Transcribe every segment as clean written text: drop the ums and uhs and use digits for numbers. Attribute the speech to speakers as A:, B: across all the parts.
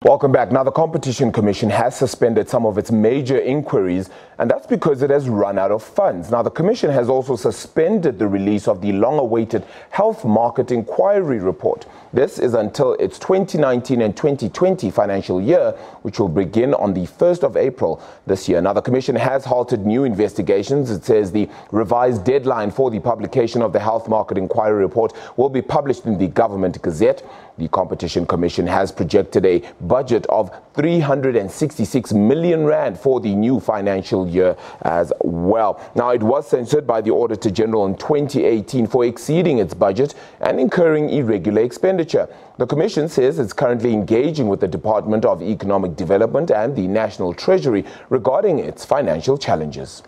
A: Welcome back. Now, the Competition Commission has suspended some of its major inquiries, and that's because it has run out of funds. Now, the Commission has also suspended the release of the long-awaited Health Market Inquiry Report. This is until its 2019 and 2020 financial year, which will begin on the 1st of April this year. Now, the Commission has halted new investigations. It says the revised deadline for the publication of the Health Market Inquiry Report will be published in the Government Gazette. The Competition Commission has projected a budget of 366 million rand for the new financial year as well. Now, it was censured by the Auditor General in 2018 for exceeding its budget and incurring irregular expenditure. The Commission says it's currently engaging with the Department of Economic Development and the National Treasury regarding its financial challenges.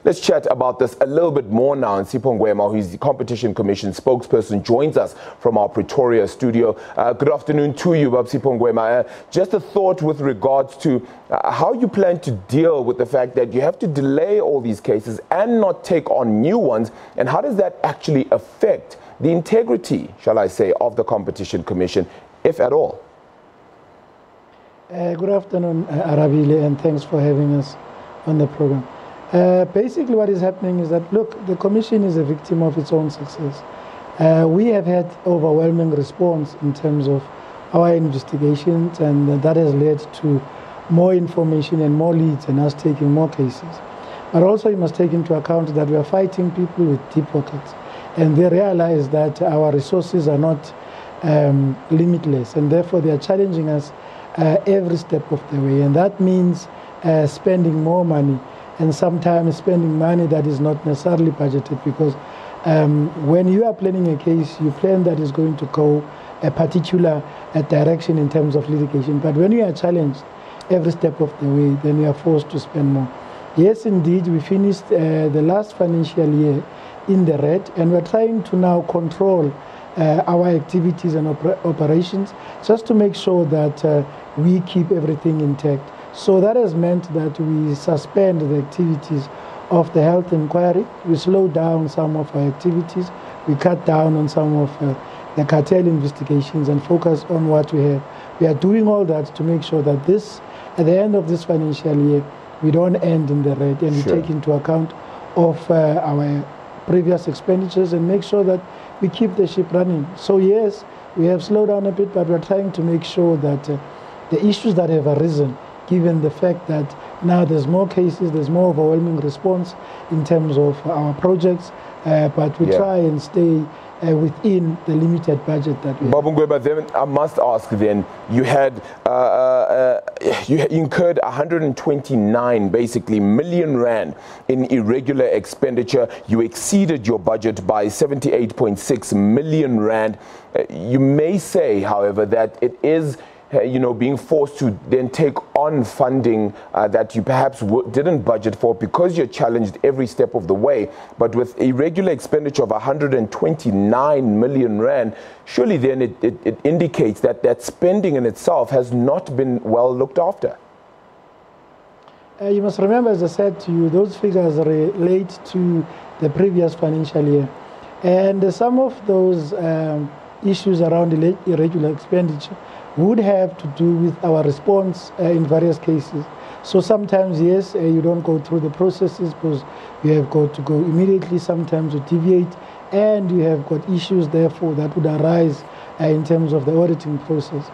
A: Let's chat about this a little bit more now. And Sipho Ngwema, who is the Competition Commission spokesperson, joins us from our Pretoria studio. Good afternoon to you, Sipho Ngwema. Just a thought with regards to how you plan to deal with the fact that you have to delay all these cases and not take on new ones, and how does that actually affect the integrity, shall I say, of the Competition Commission, if at all?
B: Good afternoon, Arabile, and thanks for having us on the program. Basically what is happening is that, look, the Commission is a victim of its own success. We have had overwhelming response in terms of our investigations, and that has led to more information and more leads and us taking more cases. But also you must take into account that we are fighting people with deep pockets, and they realize that our resources are not limitless, and therefore they are challenging us every step of the way, and that means spending more money, and sometimes spending money that is not necessarily budgeted, because when you are planning a case, you plan that is going to go a particular direction in terms of litigation. But when you are challenged every step of the way, then you are forced to spend more. Yes, indeed, we finished the last financial year in the red, and we're trying to now control our activities and operations just to make sure that we keep everything intact. So that has meant that we suspend the activities of the health inquiry. We slow down some of our activities. We cut down on some of the cartel investigations and focus on what we have. We are doing all that to make sure that at the end of this financial year, we don't end in the red, and we take into account of our previous expenditures and make sure that we keep the ship running. So yes, we have slowed down a bit, but we're trying to make sure that the issues that have arisen, given the fact that now there's more cases, there's more overwhelming response in terms of our projects, but we try and stay within the limited budget that we have.
A: Ngwema, then I must ask then, you had you incurred 129 basically million rand in irregular expenditure. You exceeded your budget by 78.6 million rand. You may say, however, that it is being forced to then take on funding that you perhaps didn't budget for because you're challenged every step of the way. But with irregular expenditure of 129 million rand, surely then it indicates that that spending in itself has not been well looked after.
B: You must remember, as I said to you, those figures relate to the previous financial year. And some of those issues around irregular expenditure would have to do with our response in various cases. So sometimes, yes, you don't go through the processes because you have got to go immediately. Sometimes you deviate, and you have got issues, therefore, that would arise in terms of the auditing process.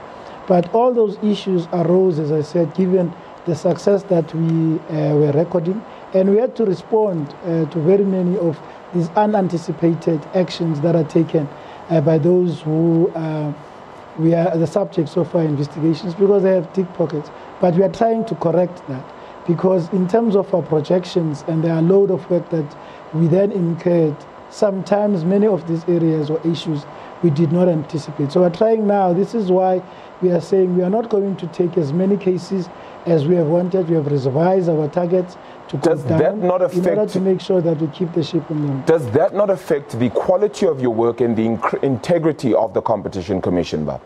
B: But all those issues arose, as I said, given the success that we were recording, and we had to respond to very many of these unanticipated actions that are taken by those who we are the subjects of our investigations, because they have deep pockets. But we are trying to correct that, because in terms of our projections, and there are a load of work that we then incurred, sometimes many of these areas or issues we did not anticipate. So we're trying now. This is why we are saying we are not going to take as many cases as we have wanted. We have revised our targets to go down in order to make sure that we keep the ship on the road.
A: Does that not affect the quality of your work and the integrity of the Competition Commission, Bab?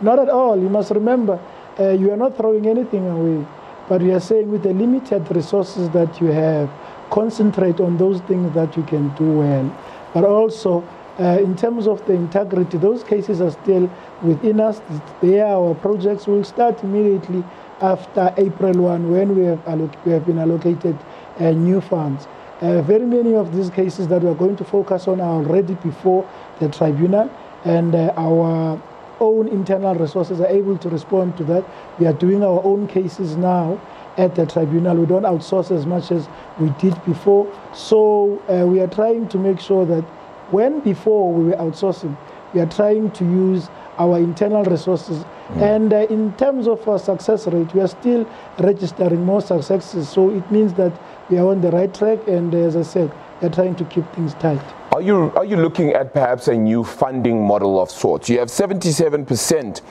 B: Not at all. You must remember, you are not throwing anything away, but we are saying with the limited resources that you have, concentrate on those things that you can do well, but also In terms of the integrity, those cases are still within us. They are our projects. Will start immediately after April 1 when we have been allocated new funds. Very many of these cases that we are going to focus on are already before the tribunal, and our own internal resources are able to respond to that. We are doing our own cases now at the tribunal. We don't outsource as much as we did before. So we are trying to make sure that when before we were outsourcing, we are trying to use our internal resources. And in terms of our success rate, we are still registering more successes. So it means that we are on the right track. And as I said, we are trying to keep things tight.
A: Are you looking at perhaps a new funding model of sorts? You have 77%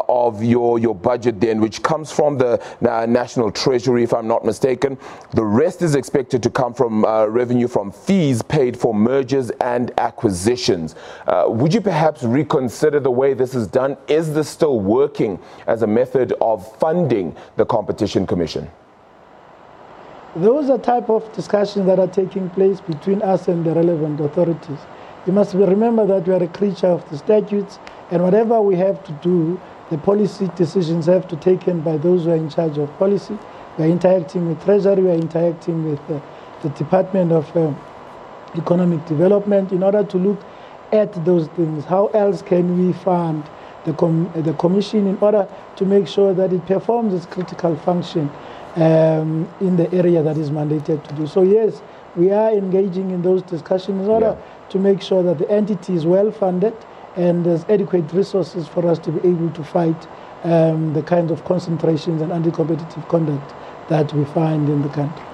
A: of your budget then, which comes from the National Treasury, if I'm not mistaken. The rest is expected to come from revenue from fees paid for mergers and acquisitions. Would you perhaps reconsider the way this is done? Is this still working as a method of funding the Competition Commission?
B: Those are type of discussions that are taking place between us and the relevant authorities. You must remember that we are a creature of the statutes, and whatever we have to do, the policy decisions have to be taken by those who are in charge of policy. We are interacting with Treasury, we are interacting with the Department of Economic Development in order to look at those things. How else can we fund the Commission in order to make sure that it performs its critical function in the area that is mandated to do. So yes, we are engaging in those discussions in order to make sure that the entity is well funded and there's adequate resources for us to be able to fight the kinds of concentrations and anti-competitive conduct that we find in the country.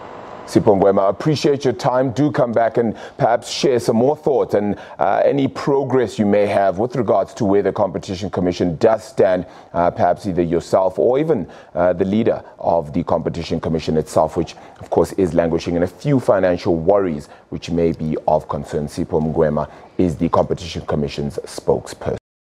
A: Sipho Ngwema, I appreciate your time. Do come back and perhaps share some more thoughts and any progress you may have with regards to where the Competition Commission does stand, perhaps either yourself or even the leader of the Competition Commission itself, which of course is languishing in a few financial worries which may be of concern. Sipho Ngwema is the Competition Commission's spokesperson.